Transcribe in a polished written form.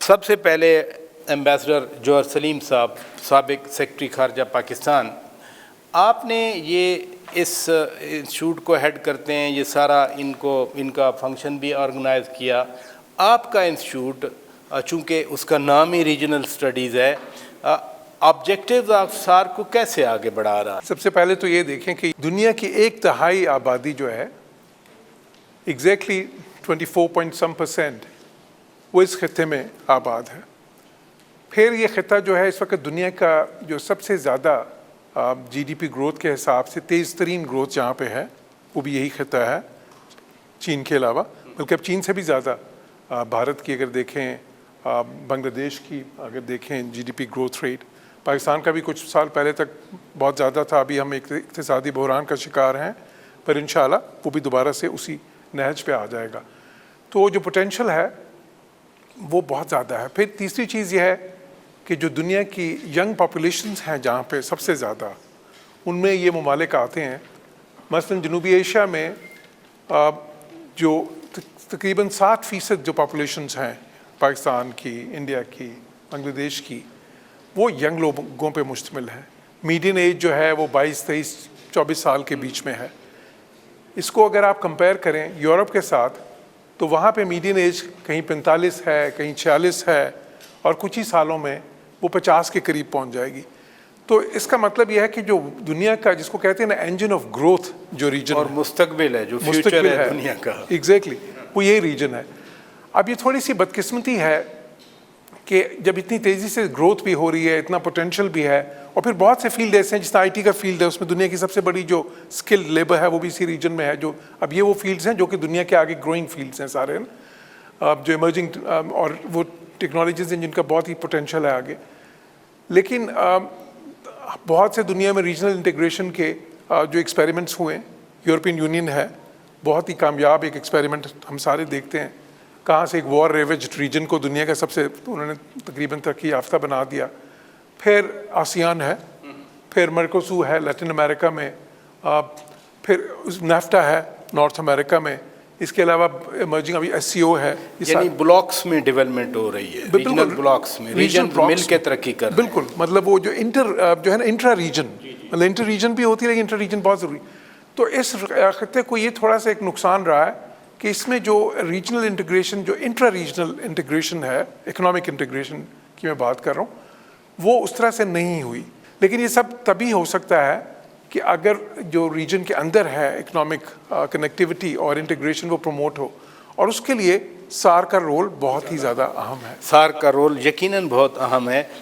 سب سے پہلے ایمبیسڈر جوہر سلیم صاحب، سابق سیکرٹری خارجہ پاکستان، آپ نے یہ اس انسٹیٹیوٹ کو ہیڈ کرتے ہیں، یہ سارا ان کا فنکشن بھی آرگنائز کیا. آپ کا انسٹیٹیوٹ چونکہ اس کا نام ہی ریجنل اسٹڈیز ہے، آبجیکٹیوز آف سار کو کیسے آگے بڑھا رہا ہے؟ سب سے پہلے تو یہ دیکھیں کہ دنیا کی 1/3 آبادی جو ہے ایگزیکٹلی 24% وہ اس خطے میں آباد ہے. پھر یہ خطہ جو ہے اس وقت دنیا کا جو سب سے زیادہ جی ڈی پی گروتھ کے حساب سے تیز ترین گروتھ جہاں پہ ہے وہ بھی یہی خطہ ہے، چین کے علاوہ. بلکہ اب چین سے بھی زیادہ بھارت کی اگر دیکھیں، بنگلہ دیش کی اگر دیکھیں G D P growth rate, Pakistan کا بھی کچھ سال پہلے تک بہت زیادہ تھا. ابھی ہم ایک اقتصادی بحران کا شکار ہیں، پر انشاءاللہ وہ بھی دوبارہ سے اسی نہج پہ آ جائے گا. تو جو پوٹینشل ہے وہ بہت زیادہ ہے. پھر تیسری چیز یہ ہے کہ جو دنیا کی ینگ پاپولیشنز ہیں جہاں پہ سب سے زیادہ، ان میں یہ ممالک آتے ہیں. مثلا جنوبی ایشیا میں جو تقریباً 60% جو پاپولیشنز ہیں پاکستان کی، انڈیا کی، بنگلہ دیش کی، وہ ینگ لوگوں پہ مشتمل ہے. میڈین ایج جو ہے وہ 22، 23، 24 سال کے بیچ میں ہے. اس کو اگر آپ کمپیئر کریں یورپ کے ساتھ تو وہاں پہ میڈین ایج کہیں 45 ہے، کہیں 46 ہے، اور کچھ ہی سالوں میں وہ 50 کے قریب پہنچ جائے گی. تو اس کا مطلب یہ ہے کہ جو دنیا کا جس کو کہتے ہیں نا انجن آف گروتھ جو ریجن اور مستقبل ہے، جو فیوچر ہے دنیا کا، ایگزیکٹلی وہ یہی ریجن ہے. اب یہ تھوڑی سی بدقسمتی ہے کہ جب اتنی تیزی سے گروتھ بھی ہو رہی ہے، اتنا پوٹینشیل بھی ہے، اور پھر بہت سے فیلڈ ایسے ہیں جس طرح آئی ٹی کا فیلڈ ہے، اس میں دنیا کی سب سے بڑی جو اسکل لیبر ہے وہ بھی اسی ریجن میں ہے. جو اب یہ وہ فیلڈز ہیں جو کہ دنیا کے آگے گروئنگ فیلڈز ہیں سارے، جو ایمرجنگ اور وہ ٹیکنالوجیز ہیں جن کا بہت ہی پوٹینشیل ہے آگے. لیکن بہت سے دنیا میں ریجنل انٹیگریشن کے جو ایکسپیریمنٹس ہوئے ہیں، یورپین یونین ہے بہت ہی کامیاب ایک ایکسپیریمنٹ، ہم سارے دیکھتے ہیں کہاں سے ایک وار ریویجڈ ریجن کو دنیا کا سب سے انہوں نے تقریباً ترقی یافتہ بنا دیا. پھر آسیان ہے، پھر مرکوسو ہے لیٹن امریکہ میں، پھر نیفٹا ہے نارتھ امریکہ میں. اس کے علاوہ ایمرجنگ ابھی ایس سی او ہے. یعنی بلاکس میں ڈیولپمنٹ ہو رہی ہے، ریجنل بلاکس میں، ریجن مل کے ترقی کر رہے ہیں. بالکل، مطلب وہ جو جو ہے نا انٹرا ریجن، مطلب انٹر ریجن بھی ہوتی ہے لیکن انٹر ریجن بہت ضروری. تو اس خطے کو یہ تھوڑا سا ایک نقصان رہا ہے کہ اس میں جو ریجنل انٹیگریشن، جو انٹرا ریجنل انٹیگریشن ہے، اکنامک انٹیگریشن کی میں بات کر رہا ہوں، وہ اس طرح سے نہیں ہوئی. لیکن یہ سب تبھی ہو سکتا ہے کہ اگر جو ریجن کے اندر ہے اکنامک کنیکٹیوٹی اور انٹیگریشن وہ پروموٹ ہو، اور اس کے لیے سار کا رول بہت ہی زیادہ اہم ہے. سار کا رول یقیناً بہت اہم ہے.